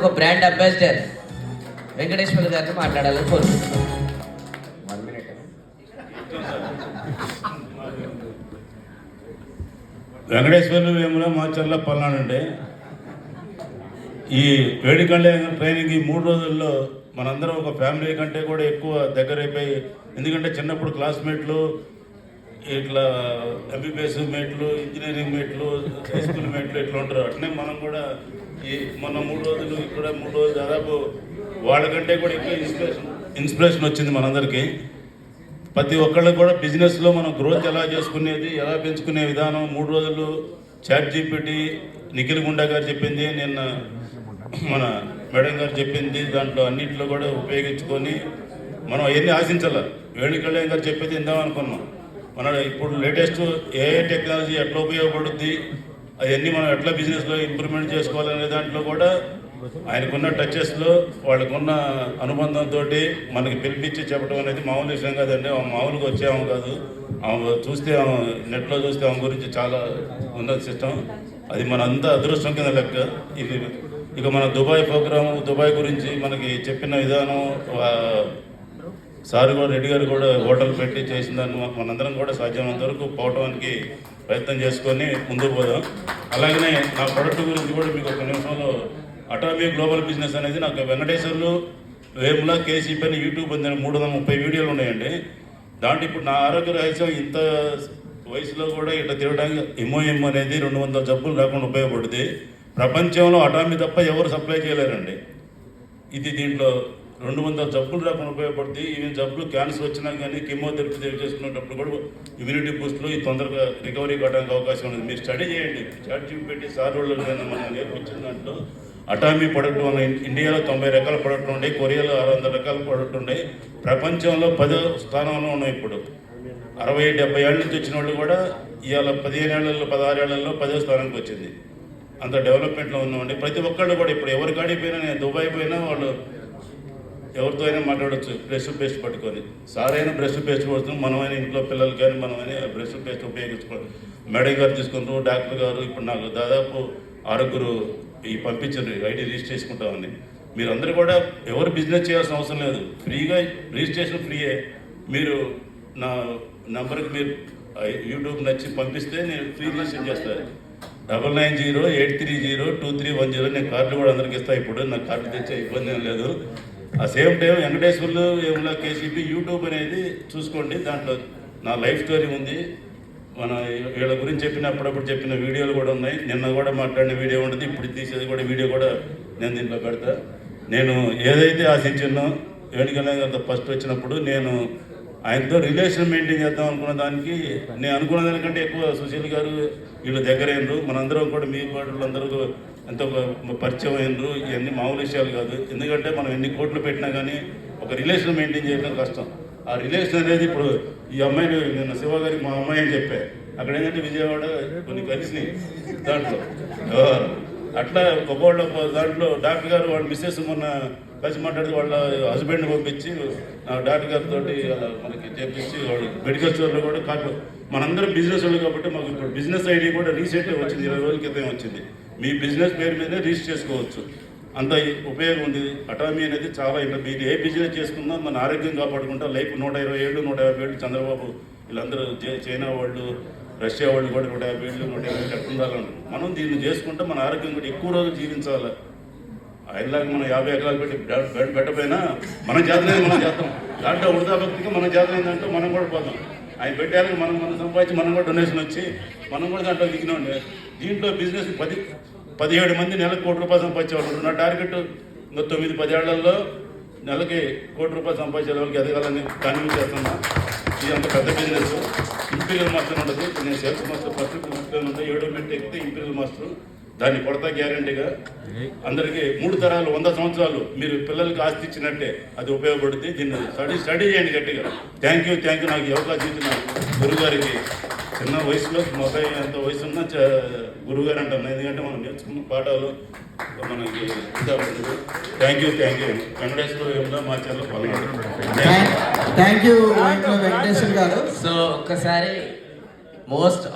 ఒక brand ambassador Venkateswara గారిని మాట్లాడాలని కోరుకుంటున్నాను. వెంకటేశ్వర్లు వేముల మాచర్ల పల్నాడండి. ఈ వేడికళ్ళ ట్రైనింగ్ ఈ 3 రోజుల్లో మనందరం ఒక ఫ్యామిలీ కంటే కూడా ఎక్కువ దగ్గరైపోయి, ఎందుకంటే చిన్నప్పుడు క్లాస్మేట్లు, ఇట్లా ఎంబీబీఎస్ మేట్లు, ఇంజనీరింగ్ మేట్లు, హై స్కూల్ మేట్లు ఇట్లా ఉంటారు. అట్నే మనం కూడా ఈ మొన్న 3 రోజులు ఇక్కడ 3 రోజులు దాదాపు వాళ్ళకంటే కూడా ఎక్కువ ఇన్స్పిరేషన్ వచ్చింది మనందరికీ. ప్రతి ఒక్కళ్ళకి కూడా బిజినెస్లో మనం గ్రోత్ ఎలా చేసుకునేది, ఎలా పెంచుకునే విధానం 3 రోజులు చాట్ జీపీటీ, నిఖిల్ గుండా గారు చెప్పింది, నిన్న మన మేడం గారు చెప్పింది, దాంట్లో అన్నింటిలో కూడా ఉపయోగించుకొని మనం అవన్నీ ఆశించాలి. వేణుకళ్యాణ్ గారు చెప్పేది ఇందాం అనుకున్నాం. మన ఇప్పుడు లేటెస్ట్ ఏఐ టెక్నాలజీ ఎట్లా ఉపయోగపడుద్ది, అవన్నీ మనం ఎట్లా బిజినెస్లో ఇంప్రూవ్మెంట్ చేసుకోవాలనే దాంట్లో కూడా ఆయనకున్న టచెస్లో వాళ్ళకున్న అనుబంధంతో మనకి పిలిపించి చెప్పడం అనేది మామూలు విషయం కాదండి. మామూలుగా వచ్చేవాము కాదు. ఆమె చూస్తే నెట్లో చూస్తే ఆమె గురించి చాలా ఉన్నత సిస్టమ్. అది మన అంతా అదృష్టం కింద లెక్క. ఇది ఇక మన దుబాయ్ ప్రోగ్రాము, దుబాయ్ గురించి మనకి చెప్పిన విధానం, సార్ కూడా రెడ్డి గారు కూడా హోటల్ పెట్టి చేసిన దాన్ని మనందరం కూడా సాధ్యమైనంత వరకు పోవటానికి ప్రయత్నం చేసుకొని ముందుకు పోదాం. అలాగనే నా ప్రొడక్ట్ గురించి కూడా మీకు ఒక నిమిషంలో, అటామీ గ్లోబల్ బిజినెస్ అనేది నాకు వెంకటేశ్వర్లు వేముల కేసీపీ అని యూట్యూబ్ అందిన 330 వీడియోలు ఉన్నాయండి. దాంట్లో ఇప్పుడు నా ఆరోగ్య రహస్యం ఇంత వయసులో కూడా ఇట్లా తిరగడానికి ఎంఓఎం అనేది 200 జబ్బులు రాకుండా ఉపయోగపడుతుంది. ప్రపంచంలో అటామీ తప్ప ఎవరు సప్లై చేయలేరండి. ఇది దీంట్లో 200 జబ్బులు రాకుండా ఉపయోగపడుతుంది. ఈవెన్ జబ్బులు క్యాన్సర్ వచ్చినా కానీ కీమోథెరపీ చేసుకునేటప్పుడు కూడా ఇమ్యూనిటీ బూస్ట్లో ఈ తొందరగా రికవరీ కావడానికి అవకాశం ఉంది. మీరు స్టడీ చేయండి. చాట్ జీపీటీ సార్ వాళ్ళు మనం నేర్పించిన దాంట్లో అటామీ ప్రొడక్ట్ మన ఇండియాలో 90 రకాల ప్రొడక్ట్లు ఉన్నాయి, కొరియాలో 600 రకాల ప్రొడక్ట్ ఉన్నాయి. ప్రపంచంలో 10వ స్థానంలో ఉన్నాయి. ఇప్పుడు 60-70 ఏళ్ళ నుంచి వచ్చిన వాళ్ళు కూడా ఇవాళ 15 ఏళ్లలో 16 ఏళ్లలో 10వ స్థానానికి వచ్చింది. అంత డెవలప్మెంట్లో ఉన్నామండి. ప్రతి ఒక్కళ్ళు కూడా ఇప్పుడు ఎవరి కాడిపోయినా, నేను దుబాయ్ పోయినా వాళ్ళు ఎవరితో అయినా మాట్లాడవచ్చు బ్రష్ పేస్ట్ పట్టుకొని. సార్ అయినా బ్రష్ పేస్ట్ పడుతున్నాం, మనమైనా ఇంట్లో పిల్లలు కానీ మనమైనా బ్రష్ పేస్ట్ ఉపయోగించుకోవాలి. మేడం గారు తీసుకుంటారు, డాక్టర్ గారు. ఇప్పుడు నాకు దాదాపు 6 ఈ పంపించారు ఐడి రిజిస్టర్ చేసుకుంటామని. మీరందరూ కూడా ఎవరు బిజినెస్ చేయాల్సిన అవసరం లేదు, ఫ్రీగా రిజిస్ట్రేషన్ ఫ్రీయే. మీరు నా నంబర్కి మీరు యూట్యూబ్ నచ్చి పంపిస్తే నేను ఫ్రీ రిజిస్టర్ చేస్తాను. 9908302310. నేను కార్డు కూడా అందరికి ఇస్తాను. ఇప్పుడు నాకు కార్డు తెచ్చే ఇబ్బంది ఏం లేదు. ఆ same time Venkateswarlu Vemula KCP YouTube అనేది చూసుకోండి. దాంట్లో నా లైఫ్ స్టోరీ ఉంది. మన వీళ్ళ గురించి అప్పుడప్పుడు చెప్పిన వీడియోలు కూడా ఉన్నాయి. నిన్న కూడా మాట్లాడిన వీడియో ఉంటుంది, ఇప్పుడు తీసేది కూడా వీడియో కూడా నేను దీంట్లో పెడతా. నేను ఏదైతే ఆశించానో వేణుకళ్యాణ్ గారితో ఫస్ట్ వచ్చినప్పుడు నేను ఆయనతో రిలేషన్ మెయింటైన్ చేద్దాం అనుకున్న దానికి, నేను అనుకున్న దానికంటే ఎక్కువ సుశీల్ గారు వీళ్ళు దగ్గరైనరు. మనందరం కూడా మీ వాళ్ళందరూ ఎంతో పరిచయం అయినరు. ఇవన్నీ మామూలు విషయాలు కాదు. ఎందుకంటే మనం ఎన్ని కోట్లు పెట్టినా కానీ ఒక రిలేషన్ మెయింటైన్ చేయడం కష్టం. ఆ రిలేషన్ అనేది ఇప్పుడు ఈ అమ్మాయిని నేను శివ గారికి మా అమ్మాయి అని చెప్పా. అక్కడ ఏంటంటే విజయవాడ కొన్ని కలిసినాయి దాంట్లో. అట్లా ఒక్కోళ్ళ దాంట్లో డాక్టర్ గారు వాళ్ళ మిస్సెస్ మొన్న కలిసి మాట్లాడితే వాళ్ళ హస్బెండ్ని పంపించి డాక్టర్ గారితో మనకి చేపించి వాళ్ళు మెడికల్ స్టోర్లో కూడా కాదు. మనందరం బిజినెస్ వాళ్ళు కాబట్టి మాకు ఇప్పుడు బిజినెస్ ఐడి కూడా రీసెంట్గా వచ్చింది, 20 రోజుల క్రితం వచ్చింది. మీ బిజినెస్ పేరు మీదే రిజిస్టర్ చేసుకోవచ్చు. అంత ఉపయోగం ఉంది. అటామీ అనేది చాలా మీరు ఏ బిజినెస్ చేసుకున్నా మన ఆరోగ్యం కాపాడుకుంటా లైఫ్ 120 ఏళ్ళు 150 ఏళ్ళు చంద్రబాబు వీళ్ళందరూ చైనా వాళ్ళు, రష్యా వాళ్ళు కూడా 150 ఏళ్ళు 150 ఎట్లా ఉండాలంటారు. మనం దీన్ని చేసుకుంటే మన ఆరోగ్యం కూడా ఎక్కువ రోజులు జీవించాలి. ఆయనలాగా మనం 50 ఎకరాలు పెట్టి బెడ్ పెట్టపోయినా మన జాతరైంది మనం చేస్తాం. దాంట్లో వృధాభక్తిగా మన జాతరైందంటే మనం కూడా పోతాం. ఆయన పెట్టాలని మనం సంపాదించి మనం కూడా డొనేషన్ వచ్చి మనం కూడా దాంట్లో దిగినండి. దీంట్లో బిజినెస్ 17 మంది నెలకు ₹1 సంపాదించేవాళ్ళు. నా టార్గెట్ 9-10 ఏళ్లలో నెలకి ₹1 సంపాదించే వాళ్ళకి ఎదగాలని కన్విన్స్ చేస్తున్నా. ఇది అంత పెద్ద బిజినెస్. ఇంపీరియల్ మాస్టర్ ఉంటుంది. నేను సేల్స్ మాస్టర్ ఫస్ట్ ఉంటాయి. 7 మెట్టు ఎక్కితే ఇంపీరియల్ మాస్టర్. దాన్ని కొడతా గ్యారంటీగా. అందరికీ 3 తరాలు 100 సంవత్సరాలు మీరు పిల్లలకి ఆస్తి ఇచ్చినట్టే అది ఉపయోగపడుతుంది. దీన్ని స్టడీ చేయండి గట్టిగా. Thank you. నాకు ఈ అవకాశం ఇచ్చిన గురుగారికి. చిన్న వయసులో 30 ఎంత వయసు ఉన్న గురువుగారు అంటాను. ఎందుకంటే మనం నేర్చుకున్న పాఠాలు మనకి thank you. Venkateswara Vemula Macherla Palnadu. Thank you Venkateswara గారు. సో ఒక్కసారి మోస్ట్